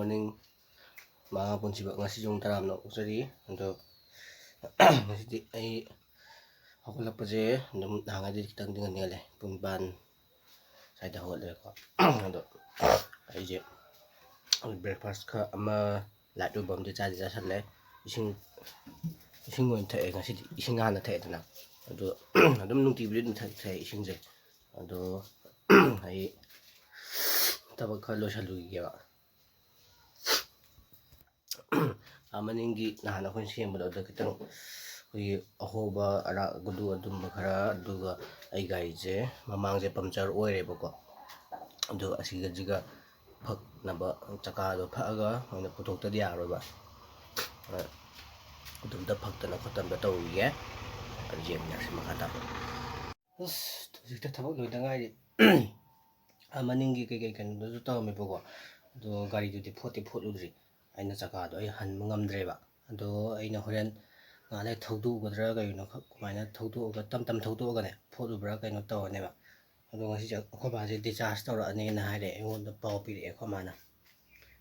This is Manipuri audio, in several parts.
morning mga punsiba ngasi yung taram no usari ando ngasi ay ako lapase ndum hangadi kitang dengan ngale pumban sai da hol ko ando ay je breakfast ka ama la du bom de cha ja sat le ising ngoi thai ngasi ising ngana thai dana ado adum nungti bi dum thai ising je ado ay tabak khalo shalu gi ba amaningi nahana khon sembado da kitang hui ahoba ara gudu adum khara duga ai gai je mamang je puncture oire bako adu asiga jiga phak naba chaka do phaga moina puthok ta dia ro ba adum da phak ta na khotam da taw ye arjem nya sima khata us jikta thabak loi da ngai amaningi kai kan do taw me bako do gari du de photi udri aina chaka do ai han ngamdre ba ado aina horen ngale thaudu gadra ga yino kumaina thaudu ga tam thaudu ga ne phodu bra kaino taw ne ba ado ngasi ja ko ba je discharge tawra ani na hare engon da paw pi re ko mana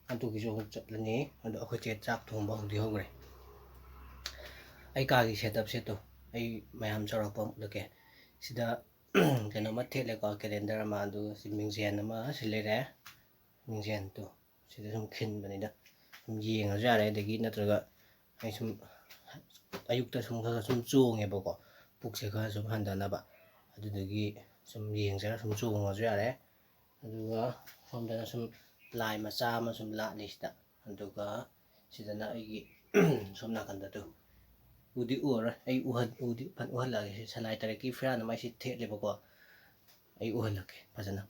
adu gi jo chatlani ado akho che chak thong ba hudi hogre ai ka gi setup se to ai mayam chara pam da ke sida kena ma thele ka calendar ma adu simingjen ma silere mingjen to sida sum khin bani da yeng ra re dagi natraga ai sum ayukta sum kha sum chonge bako pukse kha sum handana ba adudagi sum yeng jara sum chong ga jare aduga homdana sum lai macha ma sum la lista aduga sidana ai sum nakanda to udi ura ai udi pan uhala ge salai tare ki fra na mai si thele bako ai uhala ke phajana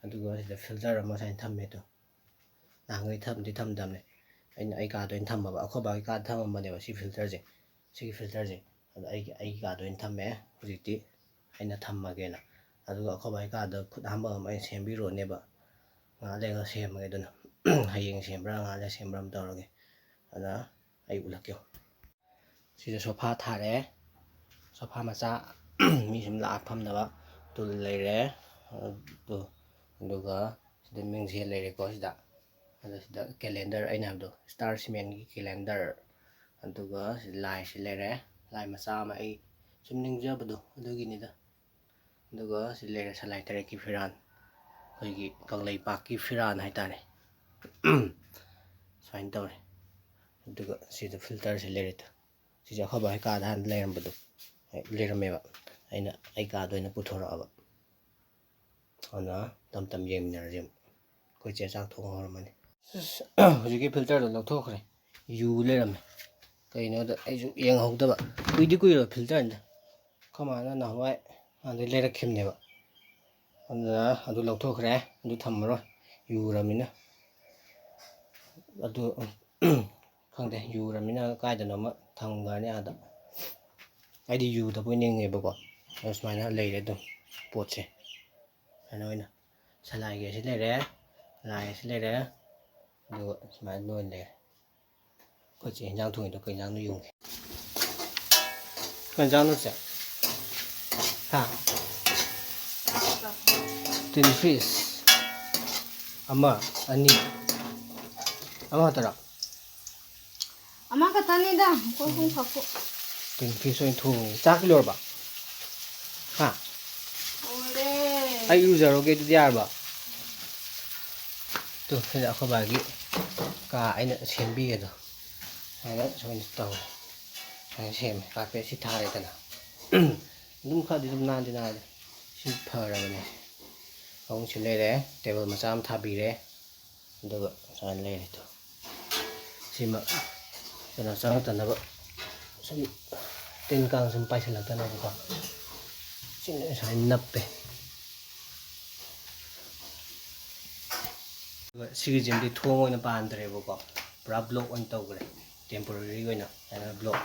aduga sida filter ma sain thamme to ngai tham ne ai ka do in tham ba akho ba ka tham ma ne ba si filter je si filter je ai ka do in tham me hujiti aina tham ma ge na adu akho ba ka do khut ham ba mai sem bi ro ne ba nga le ga sem ge dona hayeng sem bra nga le sem bram taw ge ada ai ulakyo si sofa thare sofa ma cha mi sim la pham na ba tul le re to duga sida ming je le re ko sida ada calendar aina do star cement gi calendar aduga lai si lere lai macha ma ai sum ningja bado adugi ni da aduga si lere salai tare ki firan hoi gi kanglei pak ki firan hai tare sain tawre aduga si da filter si lere ta si ja khaba ka da han leram bado leram me ba aina ai ka do ina puthora ba ana tam yem nar jem koi che chak thong hor mani hujiki filter do lok thokre yu leram kaino da ai ju yeng hokda ba kuidi kuiro filter nda khama na na wai ande lerak khimne ba anda adu lok thokre adu thammaro yu ramina adu khangde yu ramina kai da no ma thangga ne ada ai di yu da boi nenge ba ko asmaina leire do potse ana oina salai ge si lere lai si lere adu asmaina loin le ko che jang thung do kai jang nu yung kan jang nu se ha tin fish ama ani ama tara ama ka tani da ko kung phako tin fish oin thung chak lor ba ha ore ai u zaro ge du yar ba to se akho ba gi ka aina sembi ge do aina soin taw ai sem ka pe si thare ta na dum kha di dum na di na si phara ba ne ông chỉ lấy đấy, table mà sam thà bì đấy, được rồi lấy đấy thôi, xin mà, cho nó sang tận đó, xin tên càng xin bay xin là tận đó còn, xin lại sai nắp đấy, xin cái gì đi thua ngồi nó bàn đấy vô con, bra block on tàu cái temporary cái nào, là block,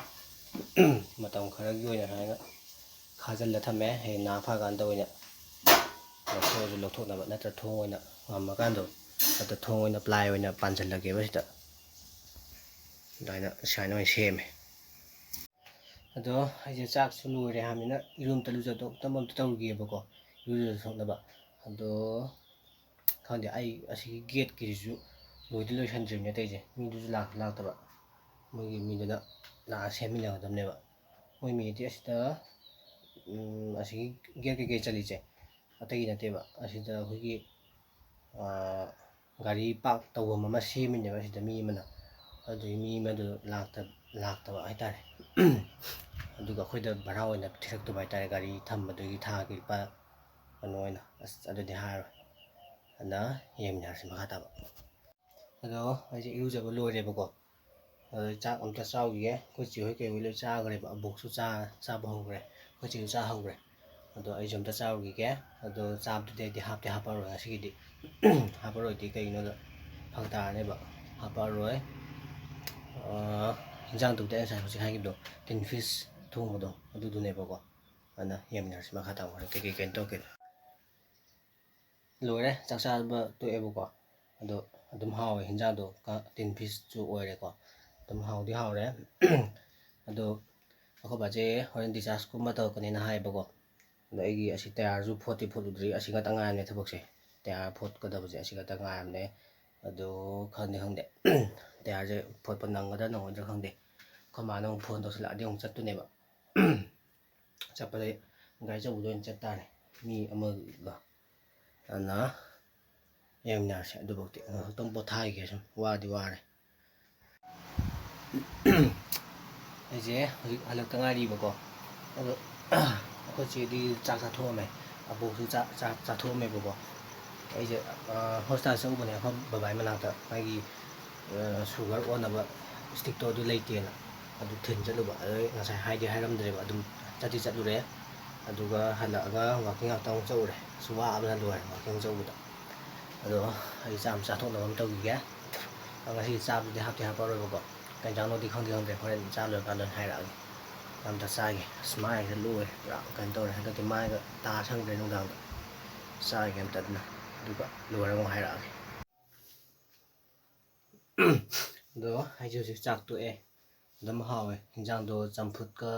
mà tàu khởi cái này hay nữa, khá dân là thầm mẹ hay ná pha gan tàu này. Thôi lộc thốt là vẫn là thôi nè mà cái đồ là thôi nè play nè bàn chân là cái gì đó đây nè sai nói xem đó hay giờ chắc số lùi để ham nè room ta lưu giờ đó tâm tàu kia bao co lưu giờ xong là bạn đó không để ai cái gate cái gì ꯂꯣꯏꯗꯤ ꯂꯣꯏꯁꯟꯗ꯭ꯔꯤꯕꯅꯦ ꯑꯇꯩꯁꯦ ꯃꯤꯗꯨꯁꯨ ꯂꯥꯛꯇꯕ ꯃꯣꯏꯒꯤ ꯃꯤꯗꯨꯅ ꯂꯥꯛꯑ ꯁꯦꯝꯃꯤꯟꯅꯒꯗꯕꯅꯦꯕ ꯃꯣꯏ ꯃꯤꯗꯤ ꯑꯁꯤꯗ ꯑꯁꯤꯒꯤ ꯒꯦꯠ ꯀꯩꯀꯩ ꯆꯠꯂꯤꯁꯦ ꯑꯇꯩꯒꯤ ꯅꯠꯇꯦꯕ ꯑꯁꯤꯗ ꯑꯩꯈꯣꯏꯒꯤ ꯒꯥꯔꯤ ꯄꯥꯛ ꯇꯧꯐꯝ ꯑꯃ ꯁꯦꯝꯃꯤꯅꯦꯕ ꯑꯁꯤꯗ ꯃꯤ ꯑꯃꯅ ꯑꯗꯨꯒꯤ ꯃꯤ ꯑꯃꯗꯨ ꯂꯥꯛꯇꯕ ꯍꯥꯏꯇꯥꯔꯦ ꯑꯗꯨꯒ ꯑꯩꯈꯣꯏꯗ ꯚꯔꯥ ꯑꯣꯏꯅ ꯊꯤꯔꯛꯇꯕ ꯍꯥꯏꯇꯥꯔꯦ ꯒꯥꯔꯤ ꯊꯝꯕꯗꯨꯒꯤ ꯊꯥꯒꯤ ꯂꯨꯄꯥ ꯀꯩꯅꯣ ꯑꯣꯏꯅ ꯑꯁ ꯑꯗꯨꯗꯤ ꯍꯥꯏꯔꯣꯏ ꯑꯗꯨꯅ ꯌꯦꯡꯃꯤꯟꯅꯔꯁꯤ ꯃꯈꯥ ꯇꯥꯕ ꯑꯗꯣ ꯑꯩꯁꯦ ꯏꯔꯨꯖꯕ ꯂꯣꯏꯔꯦꯕꯀꯣ ꯑꯗꯣ ꯆꯥꯛ ꯑꯝꯇ ꯆꯥꯎꯈꯤꯒꯦ ꯑꯩꯈꯣꯏ ꯆꯦ ꯍꯣꯏ ꯀꯩ ꯍꯣꯏ ꯂꯣꯏ ꯆꯥꯈ꯭ꯔꯦꯕ ꯑꯕꯣꯛꯁꯨ ꯆꯥꯕ ꯍꯧꯈ꯭ꯔꯦ ꯑꯩꯈꯣꯏ ꯆꯦꯁꯨ ꯆꯥ ꯍꯧꯈ꯭ꯔꯦ ꯑꯗꯣ ꯑꯩꯁꯨ ꯑꯝꯇ ꯆꯥꯔꯨꯈꯤꯒꯦ ꯑꯗꯣ ꯆꯥꯕꯗꯨꯗꯤ ꯑꯩꯗꯤ ꯍꯥꯞꯄꯔꯣꯏ ꯉꯁꯤꯒꯤꯗꯤ ꯍꯥꯞꯄꯔꯣꯏꯗꯤ ꯀꯩꯒꯤꯅꯣꯗ ꯐꯔꯛ ꯇꯥꯔꯅꯦꯕ ꯍꯥꯞꯄꯔꯣꯏ ꯍꯤꯟꯖꯥꯡꯗꯨꯕꯨꯗꯤ ꯑꯩ ꯉꯁꯥꯏ ꯍꯧꯖꯤꯛ ꯍꯥꯏꯈꯤꯕꯗꯣ ꯇꯤꯟ ꯐꯤꯁ ꯊꯣꯡꯕꯗꯣ ꯑꯗꯨꯗꯨꯅꯦꯕꯀꯣ ꯑꯗꯨꯅ ꯌꯦꯡꯃꯤꯟꯅꯔꯁꯤ ꯃꯈꯥ ꯇꯥꯕ ꯍꯣꯔꯦꯟ ꯀꯩꯀꯩ ꯀꯩꯅꯣ ꯇꯧꯒꯦ ꯂꯣꯏꯔꯦ ꯆꯥꯛ ꯆꯥꯕ ꯇꯣꯛꯑꯦꯕꯀꯣ ꯑꯗꯣ ꯑꯗꯨꯝ ꯍꯥꯎꯋꯦ ꯍꯤꯟꯖꯥꯡꯗꯣ ꯇꯤꯟ ꯐꯤꯁꯁꯨ ꯑꯣꯏꯔꯦꯀꯣ ꯑꯗꯨꯝ ꯍꯥꯎꯗꯤ ꯍꯥꯎꯔꯦ ꯑꯗꯣ ꯑꯩꯈꯣꯏ ꯕꯥꯁꯦ ꯍꯣꯔꯦꯟ ꯗꯤꯆꯥꯔꯖꯀꯨꯝꯕ ꯇꯧꯔꯛꯀꯅꯤꯅ ꯍꯥꯏꯌꯦꯕꯀꯣ ꯑꯗꯣ ꯑꯩꯒꯤ ꯑꯁꯤ ꯇꯌꯥꯔꯁꯨ ꯐꯣꯠꯇ꯭ꯔꯤ ꯑꯁꯤ ꯈꯛꯇ ꯉꯥꯏꯔꯝꯅꯦ ꯊꯕꯛꯁꯦ ꯇꯌꯥꯔ ꯐꯣꯠꯀꯗꯕꯁꯦ ꯑꯁꯤ ꯈꯛꯇ ꯉꯥꯏꯔꯝꯅꯦ ꯑꯗꯣ ꯈꯪꯗꯦ ꯇꯌꯥꯔꯁꯦ ꯐꯣꯠꯄ ꯅꯪꯒꯗ꯭ꯔꯥ ꯅꯪꯉꯣꯏꯗ꯭ꯔꯥ ꯈꯪꯗꯦ ꯑꯩꯈꯣꯏ ꯃꯥꯅ ꯑꯃꯨꯛ ꯐꯣꯟ ꯇꯧꯁꯤꯜꯂꯛꯑꯗꯤ ꯑꯃꯨꯛ ꯆꯠꯇꯣꯏꯅꯦꯕ ꯆꯠꯄꯗꯩ ꯒꯥꯔꯤ ꯑꯆꯧꯕꯗ ꯑꯣꯏꯅ ꯆꯠꯇꯥꯔꯦ ꯃꯤ ꯑꯃꯒ ꯑꯗꯨꯅ ꯌꯦꯡꯃꯤꯟꯅꯔꯁꯦ ꯑꯗꯨꯐꯥꯎꯗꯤ ꯉꯥꯏꯍꯥꯛꯇꯪ ꯄꯣꯊꯥꯈꯤꯒꯦ ꯁꯨꯝ ꯋꯥꯗꯤ ꯋꯥꯔꯦ ꯑꯩꯁꯦ ꯍꯧꯖꯤꯛ ꯍꯜꯂꯛꯇ ꯉꯥꯏꯔꯤꯕꯀꯣ ꯑꯗꯣ ꯑꯩꯈꯣꯏ ꯆꯦꯗꯤ ꯆꯥꯛ ꯆꯥꯊꯣꯛꯑꯝꯃꯦ ꯑꯕꯣꯛꯁꯨ ꯆꯥꯛ ꯆꯥꯊꯣꯛꯑꯝꯃꯦꯕꯀꯣ ꯑꯩꯁꯦ ꯍꯣꯁꯄꯤꯇꯥꯜ ꯆꯪꯉꯨꯕꯅꯦ ꯑꯩꯈꯣꯏ ꯕꯕꯥꯒꯤ ꯃꯅꯥꯛꯇ ꯃꯥꯒꯤ ꯁꯨꯒꯔ ꯑꯣꯟꯅꯕ ꯏꯁꯇꯤꯛꯇꯣ ꯑꯗꯨ ꯂꯩꯇꯦꯅ ꯑꯗꯨ ꯊꯤꯟ ꯆꯠꯂꯨꯕ ꯑꯗꯨ ꯉꯁꯥꯏ ꯍꯥꯏꯔꯝꯗ꯭ꯔꯦꯕ ꯑꯗꯨꯝ ꯆꯠꯂꯨꯔꯦ ꯑꯗꯨꯒ ꯍꯜꯂꯛꯑꯒ ꯋꯥꯛꯀꯤꯡ ꯉꯥꯛꯇꯪ ꯆꯠꯂꯨꯔꯦ ꯑꯁ ꯋꯥꯕꯅ ꯂꯣꯏꯔꯦ ꯋꯥꯛꯀꯤꯡ ꯆꯠꯂꯨꯕꯗ ꯑꯗꯣ ꯑꯩ ꯆꯥꯊꯣꯛꯅꯕ ꯑꯃ ꯇꯧꯈꯤꯒꯦ ꯉꯁꯤꯒꯤ ꯆꯥꯕꯗꯨꯗꯤ ꯍꯥꯞꯄꯔꯣꯏꯕꯀꯣ ꯀꯩ ꯏꯟꯖꯥꯡꯅꯣꯗꯤ ꯈꯪꯗ꯭ꯔꯦ ꯍꯣꯔꯦꯟ ꯆꯥ ꯂꯣꯏꯔꯀꯥꯟꯗ ꯍꯥꯏꯔꯛꯑꯒꯦ ꯑꯝꯇ ꯆꯥꯒꯦ ꯑꯁ ꯃꯥꯏꯁꯦ ꯂꯣꯏꯔꯦ ꯄꯨꯔꯥ ꯀꯩꯅꯣ ꯇꯧꯔꯦ ꯍꯟꯗꯛꯇꯤ ꯃꯥꯏꯒ ꯁꯪꯗ꯭ꯔꯦ ꯅꯨꯡꯗꯥꯡꯗ ꯆꯥꯒꯦ ꯑꯝꯇ ꯑꯗꯨꯅ ꯑꯗꯨꯒ ꯂꯣꯏꯔꯒ ꯑꯃꯨꯛ ꯍꯥꯏꯔꯛꯑꯒꯦ ꯑꯗꯣ ꯑꯩꯁꯦ ꯍꯧꯖꯤꯛ ꯆꯥꯛ ꯇꯣꯛꯑꯦ ꯑꯗꯨꯝ ꯍꯥꯎꯋꯦ ꯍꯤꯟꯖꯥꯡꯗꯣ ꯆꯝꯐꯨꯠꯀ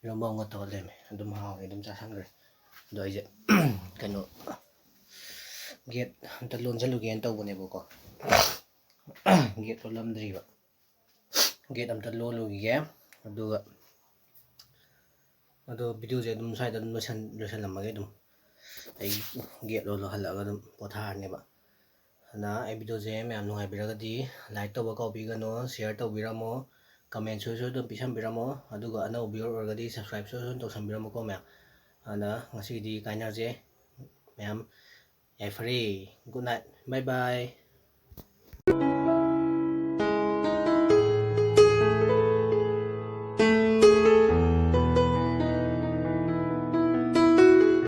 ꯏꯔꯣꯝꯕ ꯑꯃꯒ ꯇꯧꯔ ꯂꯩꯔꯝꯃꯦ ꯑꯗꯨꯝ ꯍꯥꯎꯋꯦ ꯑꯗꯨꯝ ꯆꯥꯁꯟꯈ꯭ꯔꯦ ꯑꯗꯣ ꯑꯩꯁꯦ ꯀꯩꯅꯣ ꯒꯦꯠ ꯑꯝꯇ ꯂꯣꯟꯁꯤꯜꯂꯨꯒꯦꯅ ꯇꯧꯕꯅꯦꯕꯀꯣ ꯒꯦꯠ ꯂꯣꯜꯂꯝꯗ꯭ꯔꯤꯕ ꯒꯦꯠ ꯑꯝꯇ ꯂꯣꯜꯂꯨꯈꯤꯒꯦ ꯑꯗꯨꯒ ꯑꯗꯣ ꯚꯤꯗꯤꯑꯣꯁꯦ ꯑꯗꯨꯝ ꯁ꯭ꯋꯥꯏꯗ ꯑꯗꯨꯝ ꯂꯣꯏꯁꯜꯂꯝꯃꯒꯦ ꯑꯗꯨꯝ ꯑꯩ ꯒꯦꯠ ꯂꯣꯜꯂ ꯍꯜꯂꯛꯑꯒ ꯑꯗꯨꯝ ꯄꯣꯊꯥꯔꯅꯦꯕ ꯑꯗꯨꯅ ꯑꯩ ꯚꯤꯗꯤꯑꯣꯁꯦ ꯃꯌꯥꯝ ꯅꯨꯡꯉꯥꯏꯕꯤꯔꯒꯗꯤ ꯂꯥꯏꯛ ꯇꯧꯕ ꯀꯥꯎꯕꯤꯒꯅꯨ ꯁꯤꯌꯔ ꯇꯧꯕꯤꯔꯝꯃꯣ ꯀꯃꯦꯟꯁꯨ ꯑꯗꯨꯝ ꯄꯤꯁꯟꯕꯤꯔꯝꯃꯣ ꯑꯗꯨꯒ ꯑꯅꯧꯕ ꯚꯤꯌꯣꯔ ꯑꯣꯏꯔꯒꯗꯤ ꯁꯕꯁꯀ꯭ꯔꯥꯏꯕꯁꯨ ꯑꯗꯨꯝ ꯇꯧꯁꯟꯕꯤꯔꯝꯃꯣꯀꯣ ꯃꯌꯥꯝ ꯑꯗꯨꯅ ꯉꯁꯤꯒꯤꯗꯤ ꯀꯥꯏꯅꯔꯁꯦ ꯃꯌꯥꯝ ꯌꯥꯏꯐꯔꯦ ꯒꯨꯗ ꯅꯥꯏꯠ ꯕꯥꯏ ꯕꯥꯏ